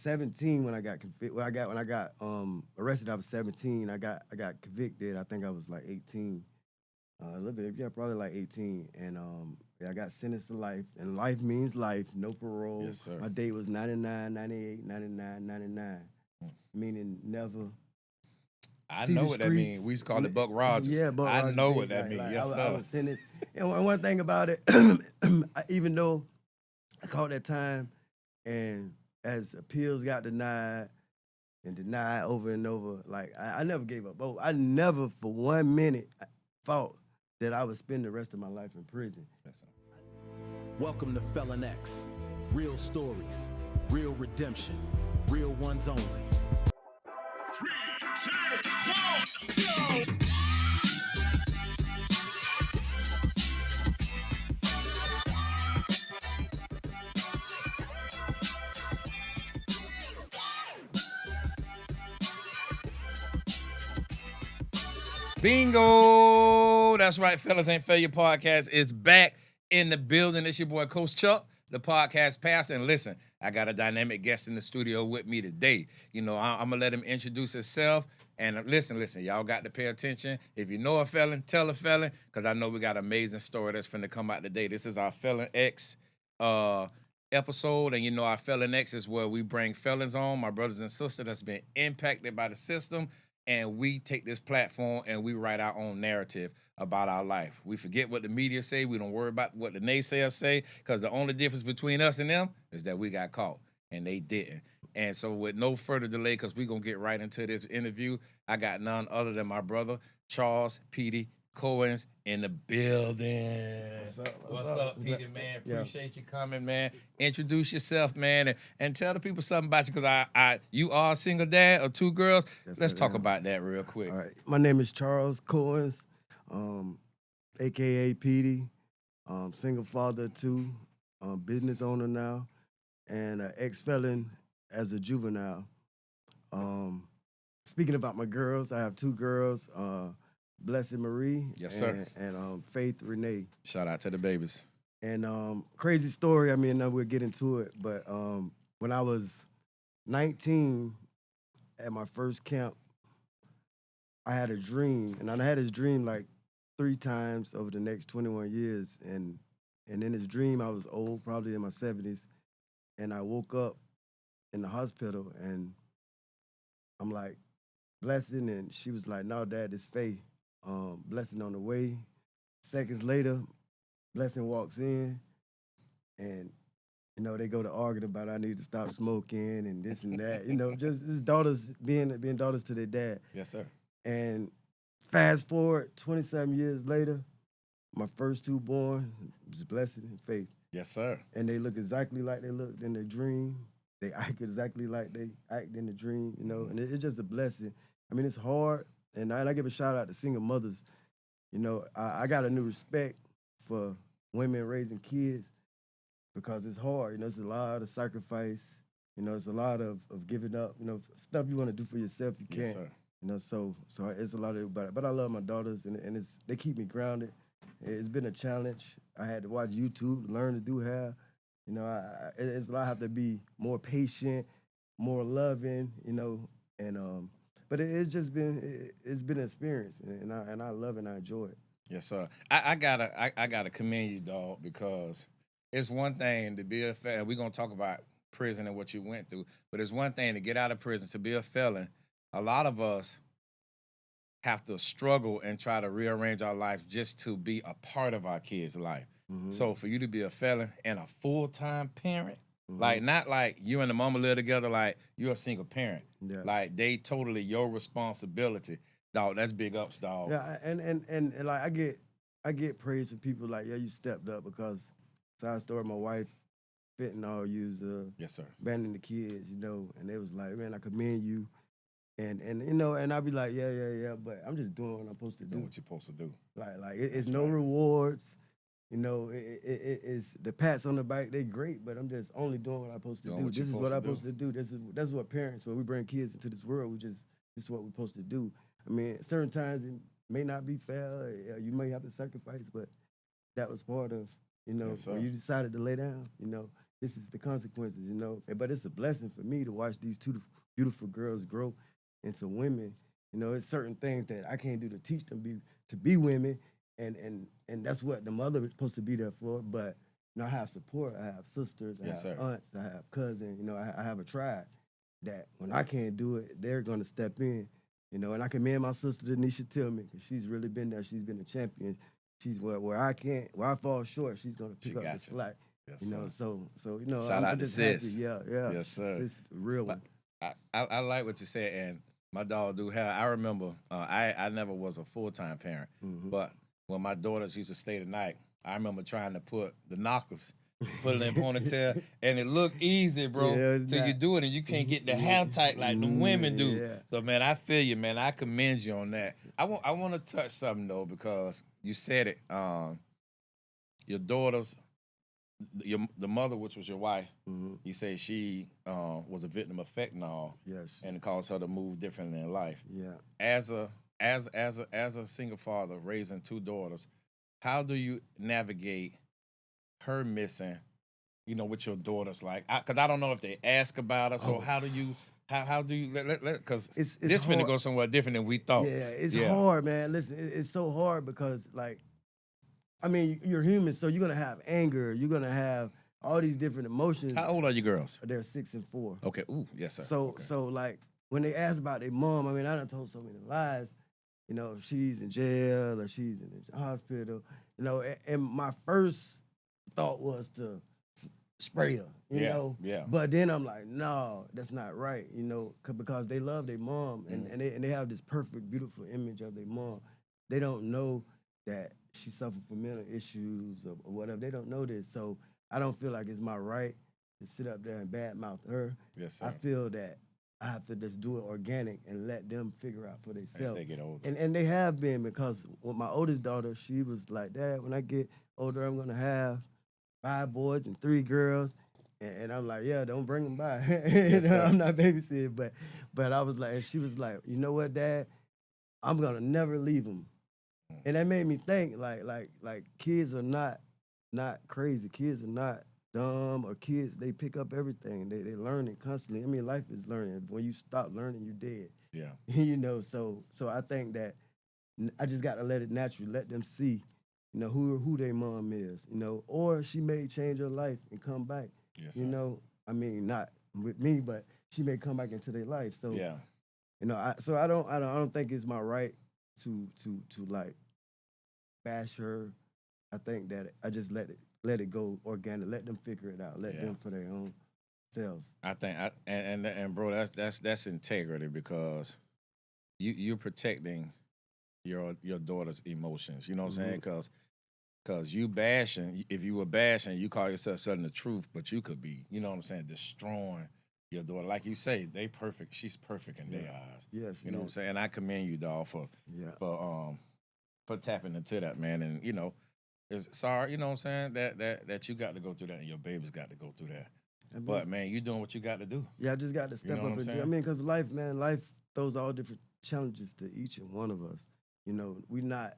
17 when I got convicted. When I got arrested, I was 17. I got convicted. I think I was like 18. A little bit, yeah, probably like 18. And yeah, I got sentenced to life. And life means life, no parole. Yes, sir. My date was 99, 98, 99, 99. Meaning never. I See know the what that streets. means. We used to call it Buck Rogers. Yeah, Buck I Rogers know days, what that means. Yes, I sir. was sentenced. And one thing about it, even though I caught that time, and as appeals got denied and denied over and over, like I never gave up hope. I never for 1 minute thought that I would spend the rest of my life in prison. Yes, sir. Welcome to Felon X. Real stories, real redemption, real ones only. 3, 2, 1, go! Bingo! That's right. Felons Ain't Failures Podcast is back in the building. It's your boy, Coach Chuck, the podcast pastor. And listen, I got a dynamic guest in the studio with me today. You know, I'm going to let him introduce himself. And listen, y'all got to pay attention. If you know a felon, tell a felon, because I know we got an amazing story that's finna come out today. This is our Felon X episode. And you know, our Felon X is where we bring felons on, my brothers and sisters that's been impacted by the system. And we take this platform and we write our own narrative about our life. We forget what the media say. We don't worry about what the naysayers say, because the only difference between us and them is that we got caught and they didn't. And so with no further delay, because we're going to get right into this interview, I got none other than my brother, Charles Petey Cohen's in the building. What's up, Petey, man? Appreciate you coming, man. Introduce yourself, man, and tell the people something about you, because you are a single dad of 2 girls. Yes, Let's I talk am. about that real quick. All right. My name is Charles Cohens, a.k.a. Petey, single father of 2, business owner now, and ex-felon as a juvenile. Speaking about my girls, I have 2 girls, Blessed Marie Yes, sir. and Faith Renee. Shout out to the babies. And crazy story, I mean, we'll get into it, but when I was 19 at my first camp, I had a dream, and I had this dream like 3 times over the next 21 years, and in this dream, I was old, probably in my 70s, and I woke up in the hospital, and I'm like, Blessing, and she was like, no, Dad, it's Faith. Blessing on the way. Seconds later, Blessing walks in, and you know, they go to arguing about I need to stop smoking and this and that. You know, just daughters being daughters to their dad. Yes, sir. And fast forward 27 years later, my first 2 born was Blessing and Faith. Yes, sir. And they look exactly like they looked in their dream. They act exactly like they act in the dream, you know, and it's just a blessing. I mean, it's hard, and I give a shout out to single mothers. You know, I got a new respect for women raising kids because it's hard. You know, it's a lot of sacrifice. You know, it's a lot of giving up. You know, stuff you want to do for yourself, you can't. Yes, sir. You know, so it's a lot of, but I love my daughters, and they keep me grounded. It's been a challenge. I had to watch YouTube, learn to do hair. You know, it's a lot. I have to be more patient, more loving. You know, and but it's just been an experience, and I love it and I enjoy it. Yes, sir. I gotta commend you, dog, because it's one thing to be a felon. We're gonna talk about prison and what you went through, but it's one thing to get out of prison, to be a felon. A lot of us have to struggle and try to rearrange our life just to be a part of our kids' life. Mm-hmm. So for you to be a felon and a full-time parent, Mm-hmm. like not like you and the mama live together, like you're a single parent. Yeah. Like they totally your responsibility. Dog, that's big ups, dog. Yeah, and like I get praise from people like, yeah, you stepped up, because side story, my wife fentanyl user, Yes, sir. abandoning the kids, you know, and they was like, man, I commend you. And you know, and I'd be like, yeah, but I'm just doing what I'm supposed to do. Do what you're supposed to do. Like it's no rewards. You know, it's the pats on the back, they great, but I'm just only doing what I'm supposed to do. This is what I'm supposed to do. That's what parents, when we bring kids into this world, this is what we're supposed to do. I mean, certain times it may not be fair, you may have to sacrifice, but that was part of, you know, Yes, sir. when you decided to lay down, you know, This is the consequences, you know. But it's a blessing for me to watch these two beautiful girls grow into women. You know, it's certain things that I can't do to teach them to be women, and that's what the mother is supposed to be there for. But you know, I have support. I have sisters. I Yes, have sir. aunts. I have cousins. You know, I have a tribe that when I can't do it, they're gonna step in. You know, and I commend my sister Denisha Tillman because she's really been there. She's been a champion. She's where I fall short, she's gonna She pick up got the you. slack. Yes, You know, sir. so you know, Shout out I'm to just happy. sis. Yeah. Yes, sir. Sis, real one. I like what you said, and my dog do have. I remember I never was a full-time parent, but when my daughters used to stay the night, I remember trying to put the knockers, put it in ponytail, and it looked easy, bro, Yeah, it's till you not. do it and you can't get the hair tight like the women do. Yeah. So man, I feel you, man. I commend you on that. I want to touch something though because you said it. Your daughters, the mother, which was your wife, you say she was a victim of fentanyl, Yes. and it caused her to move differently in life. Yeah. As a single father raising two daughters, how do you navigate her missing? You know, with your daughters, like, because I don't know if they ask about her. So how do you? How do you? Because It's this finna hard. go somewhere different than we thought. Yeah, it's hard, man. Listen, it's so hard because, like, I mean, you're human, so you're gonna have anger. You're gonna have all these different emotions. How old are you girls? They're 6 and 4. Okay. Ooh, yes, sir. So Okay. so like when they ask about their mom, I mean, I done told so many lies. You know, she's in jail or she's in the hospital. You know, and my first thought was to spray her. You know, yeah. But then I'm like, no, that's not right. You know, because they love their mom and they have this perfect, beautiful image of their mom. They don't know that she suffered from mental issues or whatever. They don't know this, so I don't feel like it's my right to sit up there and badmouth her. Yes, sir. I feel that I have to just do it organic and let them figure out for As themselves. they get older. And they have been, because with my oldest daughter, she was like, Dad, when I get older, I'm gonna have 5 boys and 3 girls. And I'm like, yeah, don't bring them by. I'm not babysitting, but I was like, and she was like, you know what, Dad, I'm gonna never leave them. And that made me think, like kids are not crazy. Kids are not dumb, or kids, they pick up everything. They learn it constantly. I mean, life is learning. When you stop learning, you're dead. Yeah. You know, so I think that I just got to let it naturally, let them see, you know, who their mom is, you know, or she may change her life and come back. Yes, You sir. know, I mean, not with me, but she may come back into their life. So Yeah. you know, I don't think it's my right to like bash her. I think that I just let it go organic. Let them figure it out. Let them for their own selves. I think and bro, that's integrity, because you're protecting your daughter's emotions. You know what I'm saying? Because you bashing, if you were bashing, you call yourself telling the truth, but you could be, you know what I'm saying, destroying your daughter. Like you say, they perfect. She's perfect in their eyes. Yeah, You know what I'm saying? And I commend you, dog, for tapping into that, man. And you know, it's sorry, you know what I'm saying, that you got to go through that and your baby's got to go through that. But man, you doing what you got to do. Yeah, I just got to step know what up I'm and do. saying? I mean, because life throws all different challenges to each and one of us. You know, we not,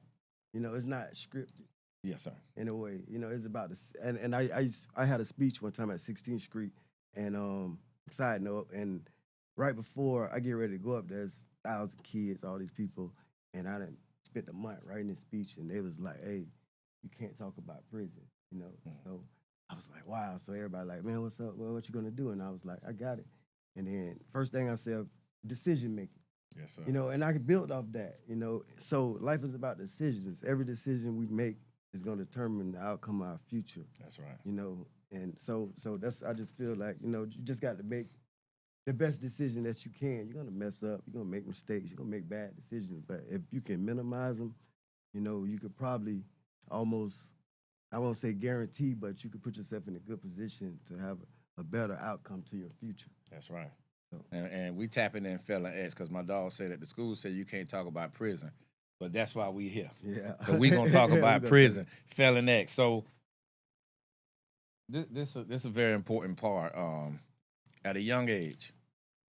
you know, it's not scripted. Yes, sir. In a way, you know, it's about this. And I had a speech one time at 16th Street, and side note, and right before I get ready to go up, there's 1,000 kids, all these people, and I done spent a month writing this speech, and they was like, "Hey, you can't talk about prison," you know. So I was like, "Wow!" So everybody like, "Man, what's up? Well, what you gonna do?" And I was like, "I got it." And then first thing I said, decision making. Yes, sir. You know, and I could build off that. You know, so life is about decisions. Every decision we make is going to determine the outcome of our future. That's right. You know, and so that's, I just feel like, you know, you just got to make the best decision that you can. You're going to mess up. You're going to make mistakes. You're going to make bad decisions. But if you can minimize them, you know, you could probably almost, I won't say guarantee, but you could put yourself in a good position to have a better outcome to your future. That's right. And we tapping in Felon X, because my dog said at the school said you can't talk about prison. But that's why we here. Yeah. So we gonna talk about prison, Felon X. So this a very important part. At a young age,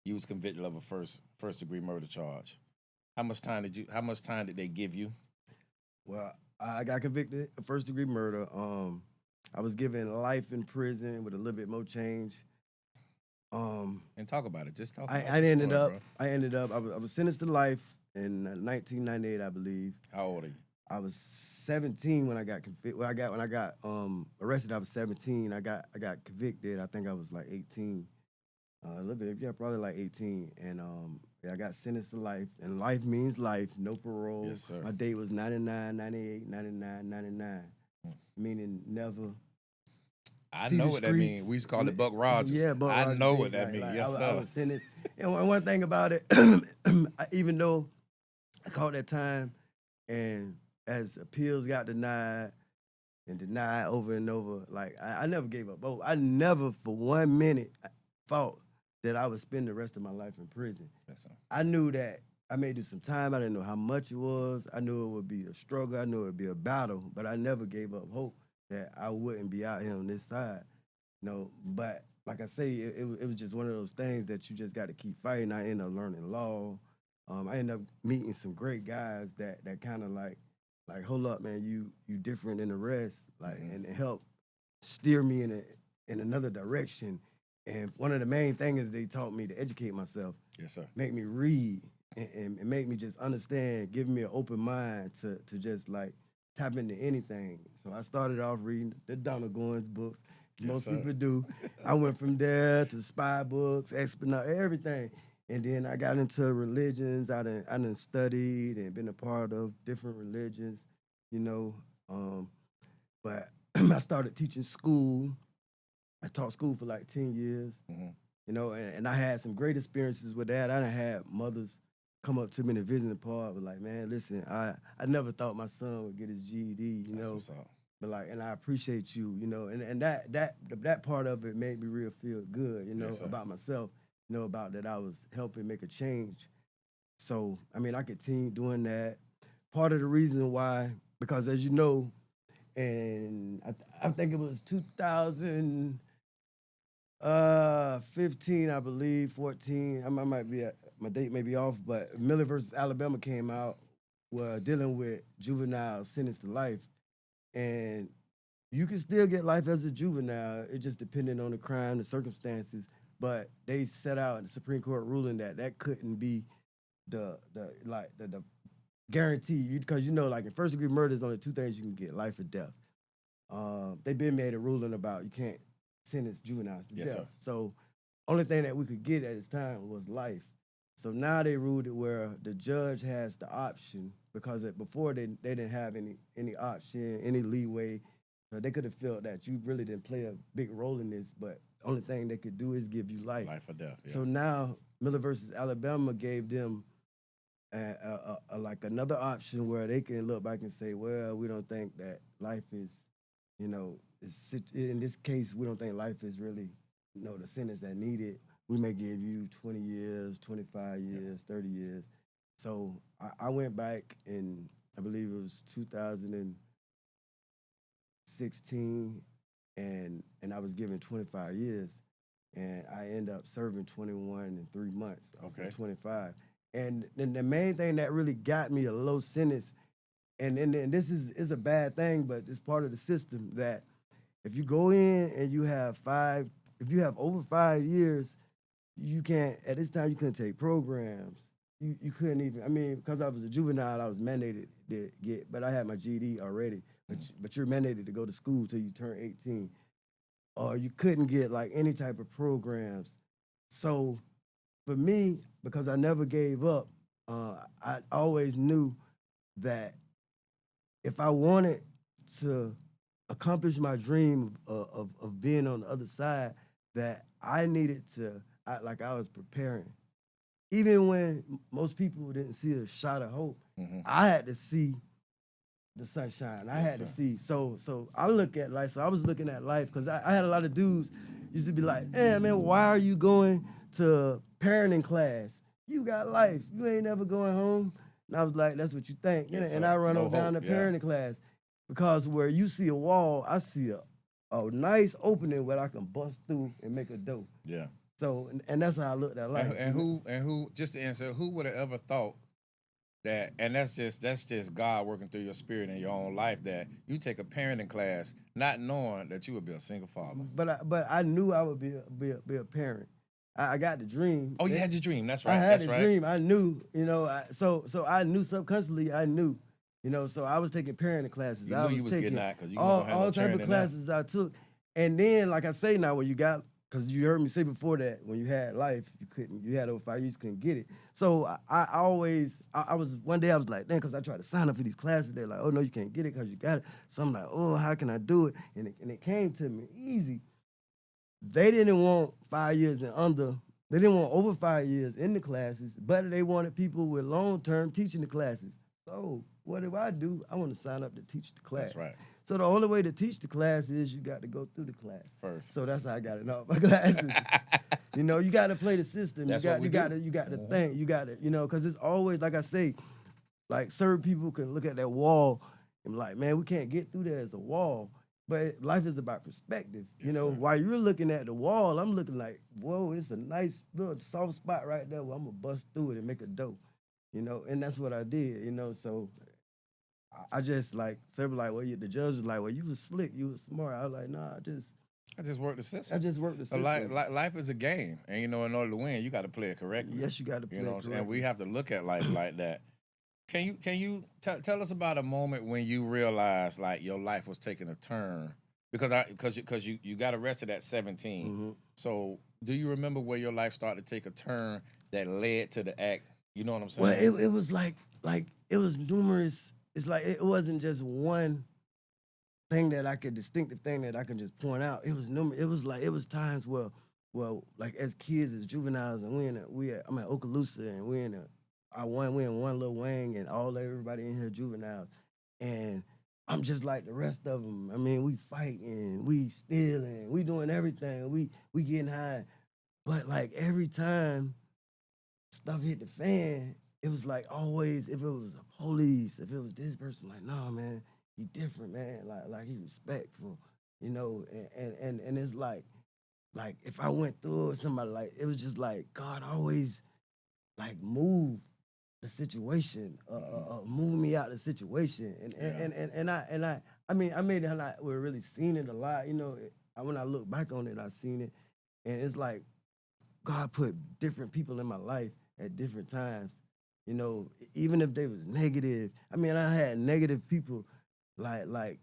you was convicted of a first degree murder charge. How much time did they give you? Well, I got convicted of first degree murder. I was given life in prison with a little bit more change. And talk about it. Just talk I, about I your ended story, up. bro. I ended up. I was sentenced to life in 1998, I believe. How old are you? I was 17 when I got convicted. When I got arrested, I was 17. I got convicted. I think I was like 18. A little bit, yeah, probably like 18. And yeah, I got sentenced to life. And life means life, no parole. Yes, sir. My date was 99, 98, 99, 99. Meaning never. I see know the what that means. streets. We used to call it Buck Rogers. Yeah, Buck I Rogers know date, what that means. Yes, I sir. was sentenced. And one thing about it, even though I caught that time, and as appeals got denied and denied over and over, like I never gave up hope. I never for 1 minute thought that I would spend the rest of my life in prison. Yes, sir. I knew that I may do some time. I didn't know how much it was. I knew it would be a struggle. I knew it would be a battle, but I never gave up hope that I wouldn't be out here on this side. You know, but like I say, it was just one of those things that you just got to keep fighting. I ended up learning law. I ended up meeting some great guys that kind of like, hold up, man, you different than the rest, like, and help steer me in another direction. And one of the main things is they taught me to educate myself. Yes, sir. Make me read and make me just understand, give me an open mind to just like tap into anything. So I started off reading the Donald Goins books. Yes, Most sir. people do. I went from there to spy books, espionage, everything. And then I got into religions. I done studied and been a part of different religions, you know. But I started teaching school. I taught school for like 10 years, you know, and I had some great experiences with that. I done had mothers come up to me in the visiting part, but like, man, listen, I never thought my son would get his GED, you That's know. what's up. But like, and I appreciate you, you know, and that part of it made me real feel good, you know, Yes, sir. about myself, you know, about that I was helping make a change. So, I mean, I continued doing that. Part of the reason why, because as you know, and I think it was 2015, I believe, 14. I might be my date may be off, but Miller versus Alabama came out, dealing with juveniles sentenced to life. And you can still get life as a juvenile. It just depended on the crime, the circumstances. But they set out in the Supreme Court ruling that couldn't be the guarantee. Because you know, like in first degree murder, there's only two things you can get: life or death. They been made a ruling about you can't sentence juveniles to Yes, death. sir. So only thing that we could get at this time was life. So now they ruled it where the judge has the option, because before they didn't have any option, any leeway. So they could have felt that you really didn't play a big role in this, but only thing they could do is give you life. Life or death. Yeah. So now Miller versus Alabama gave them like another option where they can look back and say, well, we don't think that life is, you know, in this case, we don't think life is really, you know, the sentence that needed. We may give you 20 years, 25 years, 30 years. So I went back in, I believe it was 2016, and I was given 25 years. And I ended up serving 21 and 3 months. Okay. 25. And then the main thing that really got me a low sentence, and this is a bad thing, but it's part of the system, that if you go in and you have over 5 years, you can't, at this time, you couldn't take programs. You couldn't even, I mean, because I was a juvenile, I was mandated to get, but I had my GED already. But you're mandated to go to school till you turn 18. Or you couldn't get like any type of programs. So for me, because I never gave up, I always knew that if I wanted to accomplish my dream of being on the other side, that I needed to, I was preparing. Even when most people didn't see a shot of hope, I had to see the sunshine. I had to see. So I look at life. So I was looking at life, because I had a lot of dudes used to be like, hey, man, why are you going to parenting class? You got life. You ain't never going home. And I was like, that's what you think. Yes, and sir. I run No on down hope, to yeah. parenting class, because where you see a wall, I see a nice opening where I can bust through and make a dough. Yeah. So, and that's how I looked at life. And who, just to answer, who would have ever thought And that's just God working through your spirit in your own life, that you take a parenting class not knowing that you would be a single father. But I knew I would be a parent. I got the dream. Oh, you had your dream. That's right. I had That's a right. dream. I knew, so I knew subconsciously. I knew, so I was taking parenting classes. You I knew you was taking getting that because you all gonna have no type of training classes I took, and then like I say now, when you got, because you heard me say before that when you had life, you had over 5 years, you couldn't get it. So I always, I was one day I was like, damn, because I tried to sign up for these classes. They're like, oh no, you can't get it because you got it. So I'm like, oh, how can I do it? And it came to me easy. They didn't want 5 years and under. They didn't want over 5 years in the classes, but they wanted people with long-term teaching the classes. So what do? I want to sign up to teach the class. That's right. So the only way to teach the class is you got to go through the class First. So that's how I got it off my classes. You got to play the system. That's you what we got do. to think. You got to, because it's always, like I say, like certain people can look at that wall and be like, man, we can't get through there as a wall. But life is about perspective. Yes, sir. While you're looking at the wall, I'm looking like, whoa, it's a nice little soft spot right there where I'm going to bust through it and make a dough. And that's what I did, So I just like, several like, well, the judge was like, well, you was slick, you was smart. I was like, nah, I just worked the system. I just worked the system. Life is a game, and in order to win, you got to play it correctly. Yes, you got to play You know what I'm it saying? correctly. We have to look at life like that. Can you tell us about a moment when you realized like your life was taking a turn? Because you got arrested at 17. Mm-hmm. So do you remember where your life started to take a turn that led to the act? You know what I'm saying? Well, it was like it was numerous. It's like it wasn't just one thing distinctive thing that I can just point out. It was numerous. It was times where, well, like as kids, as juveniles, and I'm at Okaloosa, and we in one little wing, and everybody in here juveniles, and I'm just like the rest of them. I mean, we fighting, we stealing, we doing everything, we getting high, but like every time stuff hit the fan, it was like always, if it was a police, if it was this person, like, nah, man, he different, man. Like he respectful, and it's like if I went through it with somebody, like it was just like God always like move the situation, move me out of the situation, I mean I may not really seen it a lot, when I look back on it, I seen it, and it's like God put different people in my life at different times, even if they was negative. I mean, I had negative people like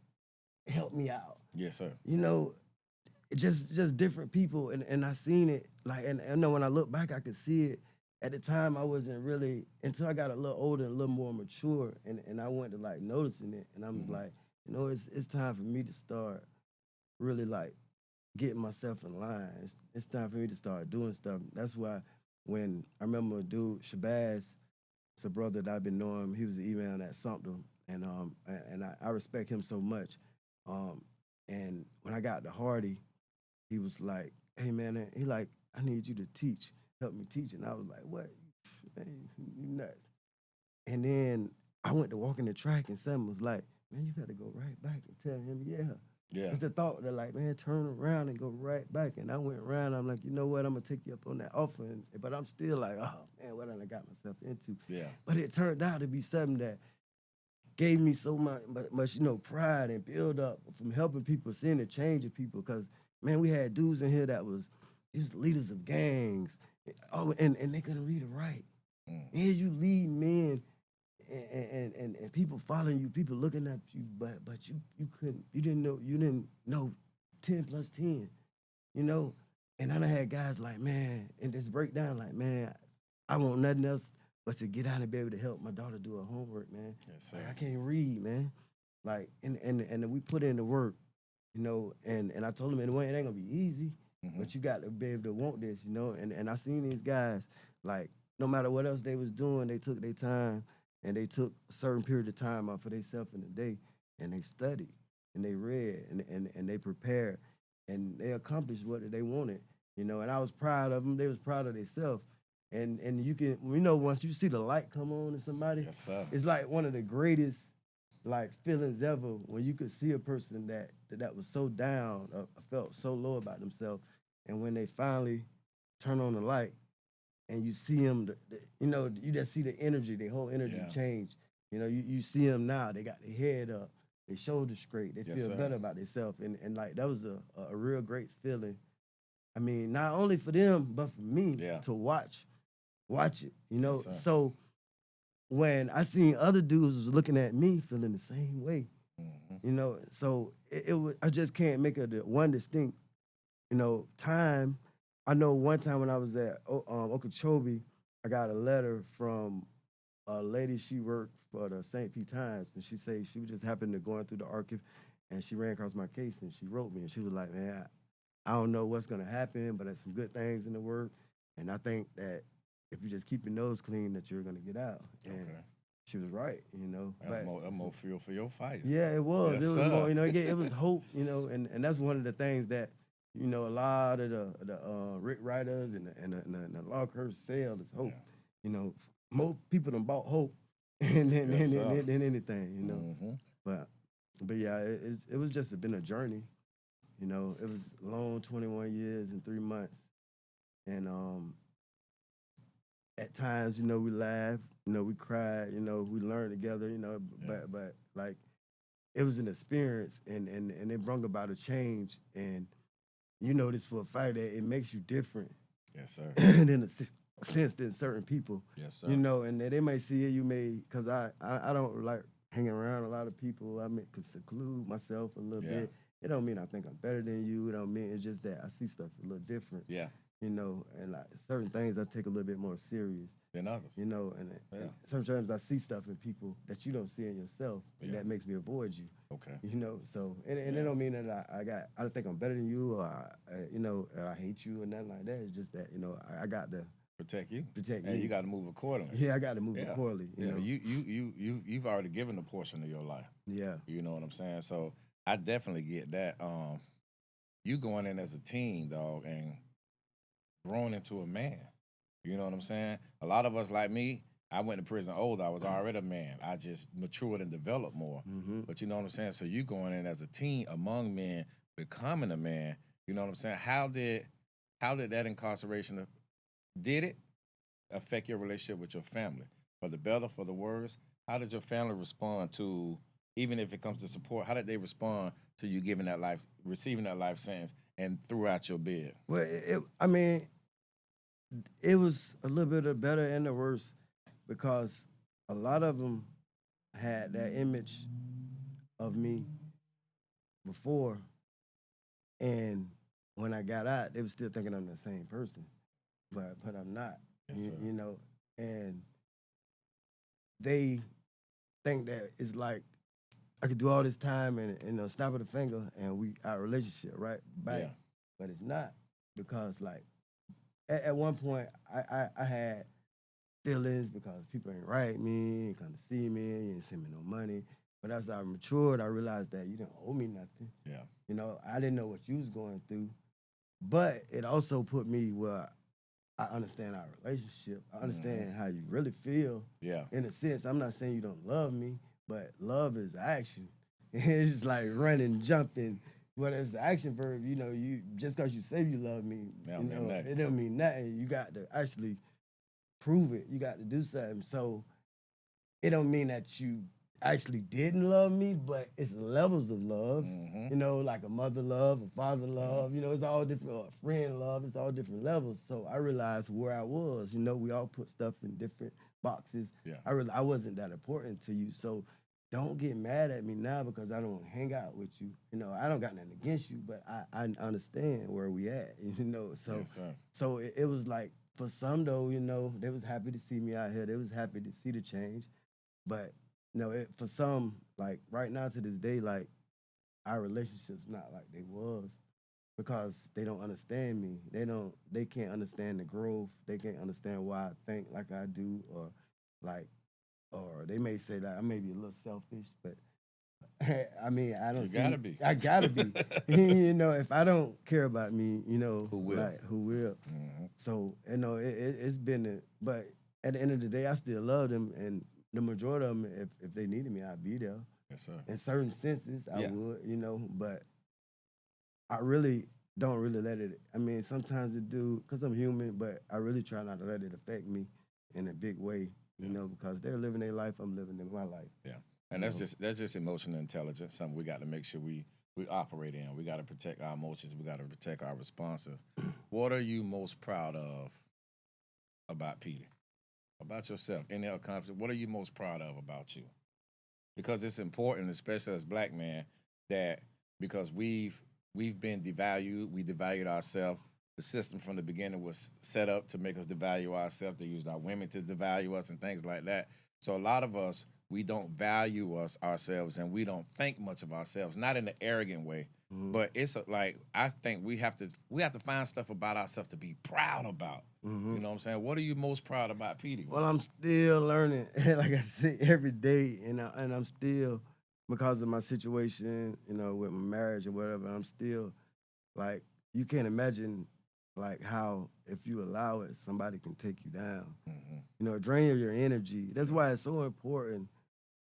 help me out. Yes, sir. Just different people, and I seen it, like, and I know when I look back, I could see it. At the time, I wasn't really, until I got a little older and a little more mature, and I went to like noticing it, and I'm like, it's time for me to start really like getting myself in line. It's time for me to start doing stuff. That's why when I remember a dude, Shabazz, it's a brother that I've been knowing, he was the email at Sumter, and I respect him so much. And when I got to Hardy, he was like, hey man, he like, I need you to help me teach. And I was like, what? Man, you nuts. And then I went to walk in the track, and someone was like, man, you gotta go right back and tell him, yeah. Yeah. It's the thought that like, man, turn around and go right back. And I went around, I'm like, you know what, I'm gonna take you up on that offer. But I'm still like, oh man, what done I got myself into? Yeah. But it turned out to be something that gave me so much pride and build up from helping people, seeing the change of people. Because, man, we had dudes in here that was leaders of gangs, and they couldn't read or write. And here you lead men and people following you, people looking at you, but you didn't know 10 plus 10, And I done had guys like, man, and this breakdown, like, man, I want nothing else but to get out and be able to help my daughter do her homework, man. Yes, sir. Like, I can't read, man. Like, and we put in the work, and I told him, it ain't gonna be easy, but you got to be able to want this, and I seen these guys, like, no matter what else they was doing, they took their time, and they took a certain period of time out for themselves in the day, and they studied, and they read, and they prepared, and they accomplished what they wanted, and I was proud of them. They was proud of themselves. And you can, once you see the light come on in somebody, Yes, sir. it's like one of the greatest like feelings ever, when you could see a person that was so down, felt so low about themselves, and when they finally turn on the light and you see them, you know, you just see the energy, their whole energy change. You know, you see them now, they got their head up, their shoulders straight, they feel better about themselves. And like, that was a real great feeling. I mean, not only for them, but for me to watch it, you know? So when I seen other dudes was looking at me feeling the same way, you know, so it was, I just can't make one distinct, you know, time. I know one time when I was at Okeechobee, I got a letter from a lady, she worked for the St. Pete Times, and she said she was just happened to going through the archive, and she ran across my case, and she wrote me, and she was like, man, I don't know what's gonna happen, but there's some good things in the work, and I think that if you just keep your nose clean, that you're gonna get out. And she was right, you know. That's more fuel for your fight. Yeah, it was. Yes, it was sir. more, you know, it was hope, you know, and that's one of the things that, you know, a lot of the Rick writers and the law curse sell is hope. You know, more people done bought hope than anything, you know. But yeah, it was just been a journey. You know, it was long 21 years and 3 months. And at times, you know, we laughed, you know, we cried, you know, we learned together, you know, but like, it was an experience and it brought about a change. And you know this for a fighter, it makes you different. Yes, sir. in a sense than certain people. Yes, sir. You know, and they may see it, you may, because I don't like hanging around a lot of people. I mean, could seclude myself a little bit. It don't mean I think I'm better than you. It don't mean, it's just that I see stuff a little different. Yeah. You know, and like certain things I take a little bit more serious than others. You know, and sometimes I see stuff in people that you don't see in yourself, and that makes me avoid you. Okay. You know, so and it don't mean that I don't think I'm better than you, or you know, I hate you or nothing like that. It's just that, you know, I got to protect you. And you got to move accordingly. Yeah, I got to move accordingly. You know, you've already given a portion of your life. Yeah. You know what I'm saying? So I definitely get that. You going in as a teen, dog, and growing into a man. You know what I'm saying? A lot of us, like me, I went to prison older. I was already a man. I just matured and developed more. But you know what I'm saying? So you going in as a teen among men, becoming a man. You know what I'm saying? How did that incarceration, did it affect your relationship with your family? For the better, for the worse? How did your family respond to, even if it comes to support, how did they respond to you receiving that life sentence and throughout your bed? Well, I mean, it was a little bit of better and the worse, because a lot of them had that image of me before, and when I got out, they were still thinking I'm the same person, but I'm not. Yes, you know, and they think that it's like I could do all this time and snap of the finger and our relationship right back, but it's not, because like at one point I had feelings because people ain't write me, ain't come to see me, you ain't send me no money. But as I matured, I realized that you didn't owe me nothing. Yeah. You know, I didn't know what you was going through, but it also put me where I understand our relationship. I understand how you really feel. Yeah. In a sense, I'm not saying you don't love me, but love is action. It's just like running, jumping. Well, it's the action verb. You know, you just because you say you love me, you know, it don't mean nothing. You got to actually prove it. You got to do something. So it don't mean that you actually didn't love me, but it's levels of love. You know, like a mother love, a father love. You know, it's all different. Or a friend love. It's all different levels. So I realized where I was. You know, we all put stuff in different boxes. Yeah. I wasn't that important to you. So don't get mad at me now because I don't hang out with you. You know, I don't got nothing against you, but I understand where we at. You know, so so it was like, for some though, you know, they was happy to see me out here. They was happy to see the change, but you know, for some, like right now to this day, like our relationship's not like they was, because they don't understand me. They can't understand the growth. They can't understand why I think like I do, or they may say that I may be a little selfish, but I mean, I don't. I gotta be. You know, if I don't care about me, you know, who will? Like, who will? So you know, it's been. But at the end of the day, I still love them, and the majority of them, if they needed me, I'd be there. Yes, sir. In certain senses, I would, you know. But I really, don't really let it. I mean, sometimes it do, cause I'm human, but I really try not to let it affect me in a big way. You know, because they're living their life, I'm living in my life. Yeah, and that's just emotional intelligence. Something we got to make sure we operate in. We got to protect our emotions. We got to protect our responses. What are you most proud of about Peter? About yourself? Any accomplishment? What are you most proud of about you? Because it's important, especially as Black men, that because we've been devalued, we devalued ourselves. The system from the beginning was set up to make us devalue ourselves. They used our women to devalue us and things like that. So a lot of us, we don't value ourselves, and we don't think much of ourselves. Not in an arrogant way, but it's like I think we have to find stuff about ourselves to be proud about. You know what I'm saying? What are you most proud about, Petey? Well, I'm still learning, like I say, every day, and I'm still, because of my situation, you know, with my marriage and whatever. I'm still, like, you can't imagine, like, how if you allow it, somebody can take you down. You know, drain your energy. That's why it's so important,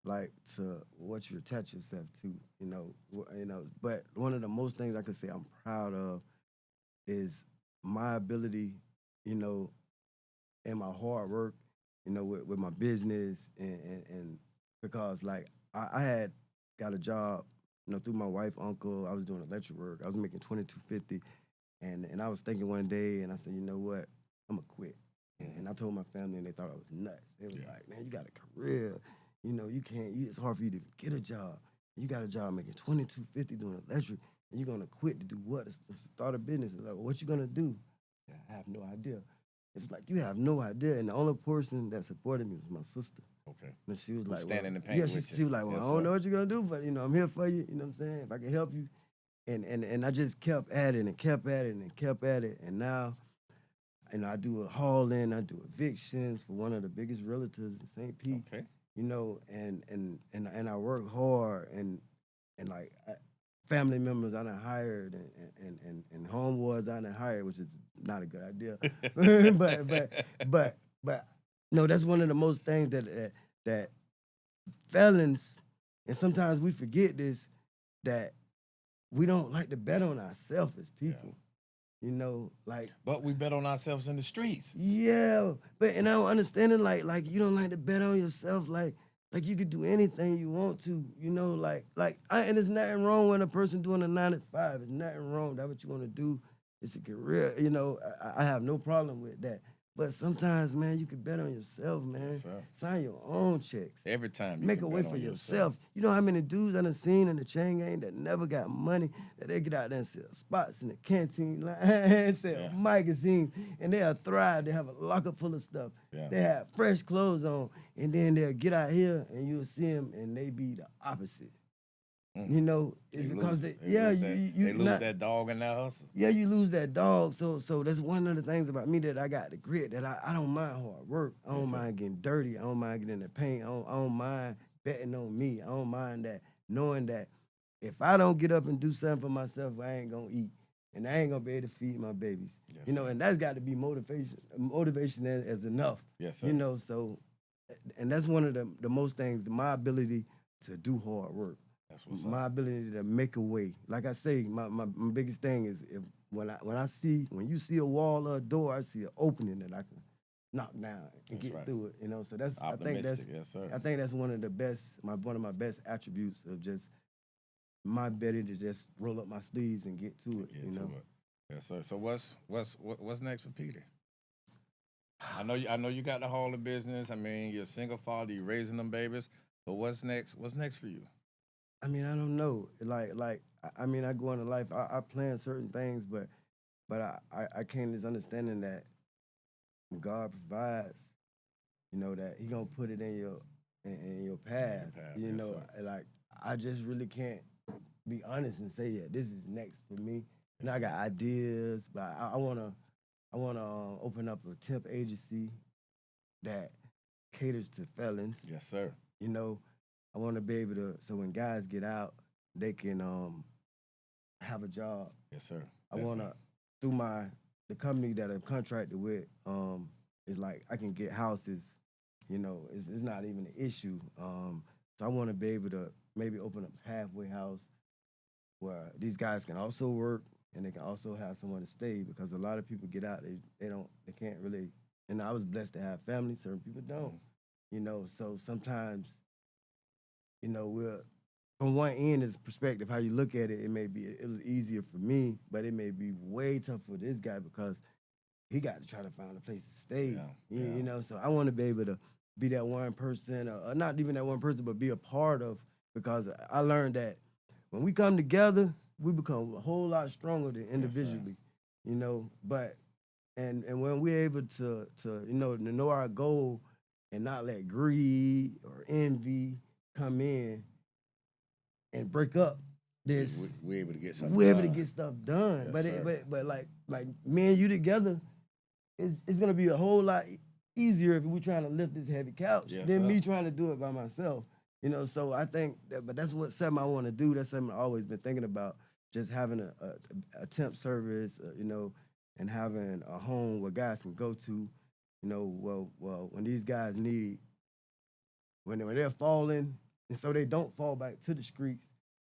like, to what you attach yourself to. You know. But one of the most things I can say I'm proud of is my ability, you know, and my hard work, you know, with my business and because like I had got a job, you know, through my wife, uncle. I was doing electric work. I was making $22.50, and I was thinking one day, and I said, you know what, I'm gonna quit. And I told my family, and they thought I was nuts. They was like, man, you got a career, you know, you can't. It's hard for you to even get a job. You got a job making $22.50 doing electric, and you're gonna quit to do what? To start a business. Like, well, what you gonna do? I have no idea. It's like, you have no idea. And the only person that supported me was my sister. Okay. And she was like, standing in the paint yeah, with you. she was like, well, Yes, I don't sir. know what you're gonna do, but you know, I'm here for you. You know what I'm saying? If I can help you. And I just kept at it and kept at it and kept at it. And now, you know, I do a haul-in, I do evictions for one of the biggest realtors in St. Pete. Okay. You know, and I work hard and like family members I done hired and homeboys I done hired, which is not a good idea. but no, that's one of the most things that felons, and sometimes we forget this, that we don't like to bet on ourselves as people. You know, like, But we bet on ourselves in the streets. yeah, but and I don't understand it, like you don't like to bet on yourself, like you could do anything you want to, you know, and there's nothing wrong when a person doing a 9 to 5. There's nothing wrong. That's what you want to do. It's a career, you know. I have no problem with that. But sometimes, man, you can bet on yourself, man. Yes, sir. Sign your own checks. Every time you Make can a way bet for on yourself. You know how many dudes I done seen in the chain gang that never got money, that they get out there and sell spots in the canteen line, and sell magazines, and they'll thrive. They have a locker full of stuff. Yeah. They have fresh clothes on, and then they'll get out here and you'll see them, and they be the opposite. You know, it's because they lose that dog in that hustle. Yeah, you lose that dog. So that's one of the things about me, that I got the grit, that I don't mind hard work. I don't mind getting dirty. I don't mind getting in the paint. I don't mind betting on me. I don't mind that, knowing that if I don't get up and do something for myself, I ain't gonna eat. And I ain't gonna be able to feed my babies. Yes, you know, sir. and that's got to be motivation. Motivation as enough. Yes, sir. You know, so, and that's one of the most things, my ability to do hard work. That's what's My up. ability to make a way. Like I say, my biggest thing is when you see a wall or a door, I see an opening that I can knock down and That's get right. through it. You know, so that's Optimistic, yes, sir. I think that's one of my best attributes of just my ability to just roll up my sleeves and get to it. Get to it. Yes, sir. So what's next for Peter? I know you got the Hall of Business. I mean, you're a single father, you're raising them babies. But what's next? What's next for you? I mean, I don't know. I mean, I go into life. I plan certain things, but I came to this understanding that God provides. You know, that He gonna put it in your path. You yes, know, sir. like, I just really can't be honest and say, yeah, this is next for me. And I got ideas, but I wanna open up a temp agency that caters to felons. Yes, sir. You know, I want to be able to, so when guys get out, they can have a job. Yes, sir. I want to, through the company that I'm contracted with, is like I can get houses. You know, it's not even an issue. So I want to be able to maybe open up a halfway house where these guys can also work, and they can also have someone to stay, because a lot of people get out, they can't really. And I was blessed to have family. Certain people don't, So sometimes, we're from one end is perspective, how you look at it. It was easier for me, but it may be way tougher for this guy because he got to try to find a place to stay. So I want to be able to be that one person, or not even that one person, but be a part of, because I learned that when we come together, we become a whole lot stronger than individually, But and when we're able to know our goal and not let greed or envy come in and break up this, we're able to get something. we're able to get stuff done. Yes, but like me and you together, it's gonna be a whole lot easier if we're trying to lift this heavy couch than me trying to do it by myself. So I think but that's something I want to do. That's something I've always been thinking about. Just having a temp service, and having a home where guys can go to, when these guys need, when they're falling, and so they don't fall back to the streets,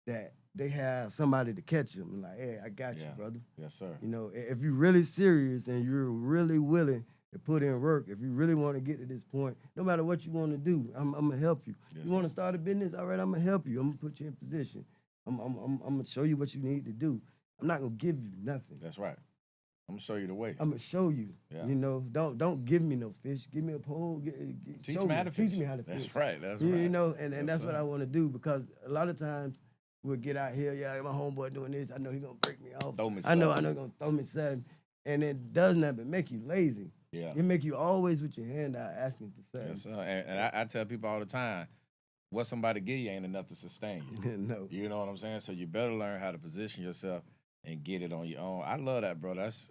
that they have somebody to catch them. And like, hey, I got you, brother. Yes, sir. If you're really serious and you're really willing to put in work, if you really want to get to this point, no matter what you want to do, I'm gonna help you. Yes, you want to start a business? All right, I'm gonna help you. I'm gonna put you in position. I'm gonna show you what you need to do. I'm not gonna give you nothing. That's right. I'm gonna show you the way. I'm gonna show you. Yeah. Don't give me no fish. Give me a pole. Teach me how to fish. Teach me how to fish. That's right. That's right. Yes, that's what I want to do, because a lot of times we'll get out here. Yeah, my homeboy doing this. I know he's gonna break me off. Throw me I know something. he's gonna throw me something, and it does nothing but make you lazy. Yeah. It make you always with your hand out asking for something. Yes, sir. And I tell people all the time, what somebody give you ain't enough to sustain you. No. You know what I'm saying? So you better learn how to position yourself and get it on your own. I love that, bro. That's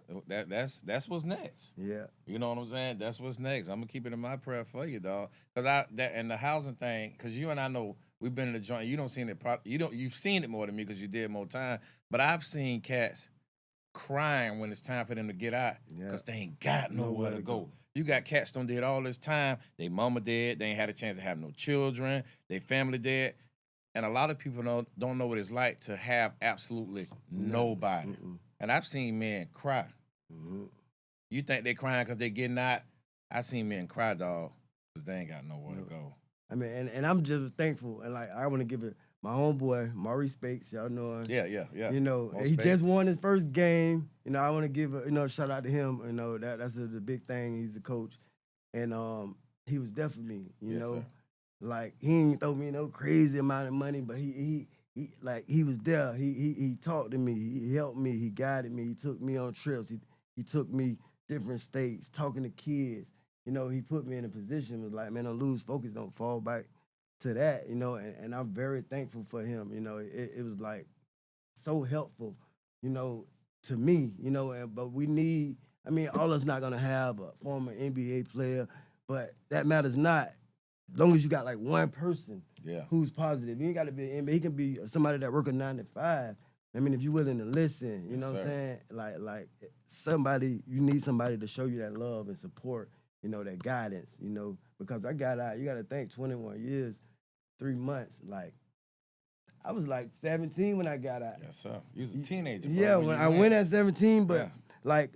what's next. Yeah. You know what I'm saying? That's what's next. I'm gonna keep it in my prayer for you, dog. Cause and the housing thing, cause you and I know we've been in the joint. You don't seen it. You've seen it more than me because you did more time. But I've seen cats crying when it's time for them to get out, cause they ain't got nowhere to go. You got cats done did all this time. They mama dead. They ain't had a chance to have no children. They family dead. And a lot of people don't know what it's like to have absolutely nobody. Mm-mm. And I've seen men cry. Mm-hmm. You think they crying because they getting out? I seen men cry, dog, because they ain't got nowhere to go. I mean, and I'm just thankful. And like, I want to give it my homeboy, Maurice Spakes. Y'all know him. Yeah. He just won his first game. I want to give a shout out to him. That's the big thing. He's the coach. And he was there for me, Yes, sir. Like, he ain't throw me no crazy amount of money, but he was there. He talked to me. He helped me. He guided me. He took me on trips. He took me different states, talking to kids. He put me in a position, was like, man, don't lose focus, don't fall back to that, and I'm very thankful for him. It was like so helpful, to me, but we need, all of us not gonna have a former NBA player, but that matters not. As long as you got like one person who's positive. You ain't got to be an NBA. He can be somebody that work a 9 to 5. If you're willing to listen, you know what I'm saying? Like somebody, you need somebody to show you that love and support, that guidance, because I got out, you got to think, 21 years, 3 months, like, I was like 17 when I got out. Yes, sir. You was a teenager. Yeah, when I went at 17, but like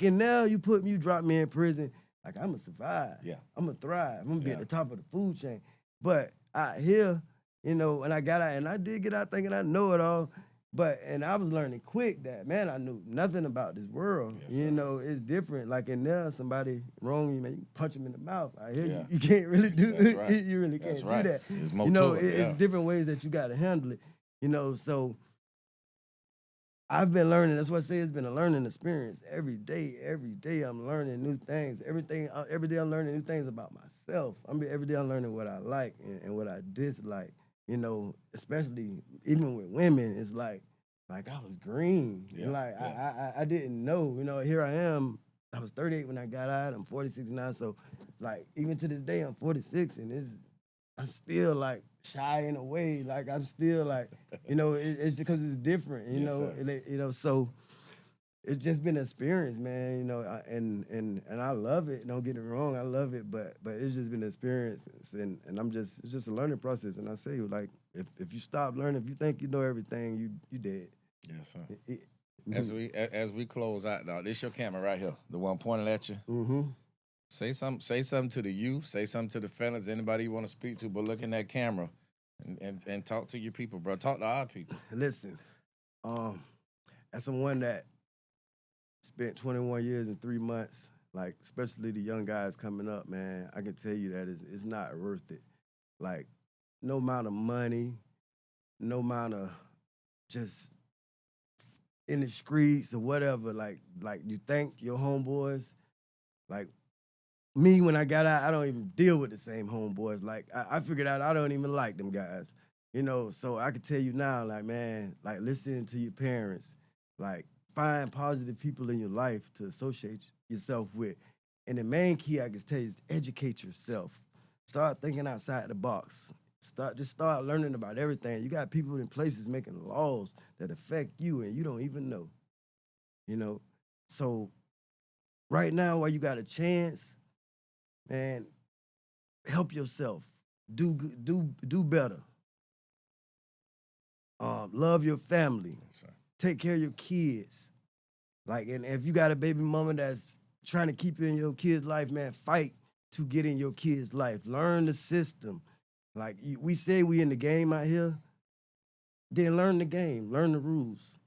in now, you drop me in prison, like, I'm going to survive. Yeah. I'm going to thrive. I'm going to be at the top of the food chain. But out here, when I got out, and I did get out thinking I know it all, and I was learning quick that, man, I knew nothing about this world. Yes, It's different. Like in there, somebody wrong you, man, you punch them in the mouth. I hear Yeah. you can't really do That's right. You really can't That's right. do that. There's more to it. It's different ways that you got to handle it. So I've been learning. That's why I say it's been a learning experience. Every day I'm learning new things. Every day I'm learning new things about myself. Every day I'm learning what I like and what I dislike. Especially even with women, it's like I was green. Yeah. I didn't know. Here I am. I was 38 when I got out. I'm 46 now. So like even to this day, I'm 46, and I'm still like shy in a way. Like I'm still like, it's because it's different. So it's just been an experience, man. And I love it. Don't get it wrong, I love it. But it's just been an experience, and it's just a learning process. And I say, like, if you stop learning, if you think you know everything, you dead. Yes, sir. It- As we close out, dog, this your camera right here, the one pointing at you. mm-hmm. Say something to the youth. Say something to the fellas. Anybody you want to speak to, but look in that camera and talk to your people, bro. Talk to our people. Listen, as someone that spent 21 years and 3 months, like especially the young guys coming up, man, I can tell you that it's not worth it. Like, no amount of money, no amount of just in the streets or whatever. Like you think your homeboys, like me when I got out, I don't even deal with the same homeboys. Like I figured out I don't even like them guys. You know, so I can tell you now, like, man, like listening to your parents, like find positive people in your life to associate yourself with. And the main key I can tell you is educate yourself. Start thinking outside the box. Start learning about everything. You got people in places making laws that affect you and you don't even know. You know? So right now, while you got a chance, man, help yourself. Do better. Love your family. Yes, sir. Take care of your kids. Like, and if you got a baby mama that's trying to keep you in your kid's life, man, fight to get in your kid's life. Learn the system. Like, we say we in the game out here, then learn the game. Learn the rules.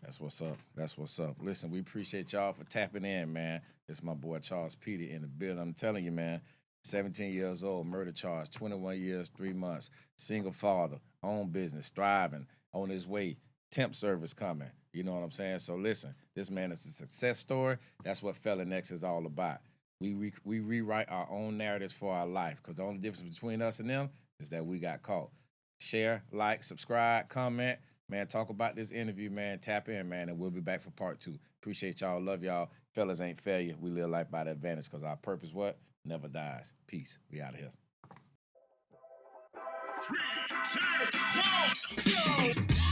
That's what's up. That's what's up. Listen, we appreciate y'all for tapping in, man. It's my boy Charles Peter in the building. I'm telling you, man, 17 years old, murder charge, 21 years, 3 months, single father, own business, thriving, on his way, temp service coming. You know what I'm saying? So listen, this man is a success story. That's what Felon X is all about. We rewrite our own narratives for our life, because the only difference between us and them is that we got caught. Share, like, subscribe, comment. Man, talk about this interview, man. Tap in, man, and we'll be back for part 2. Appreciate y'all. Love y'all. Fellas ain't failure. We live life by the advantage, because our purpose, what? Never dies. Peace. We out of here. 3, 2, 1, go!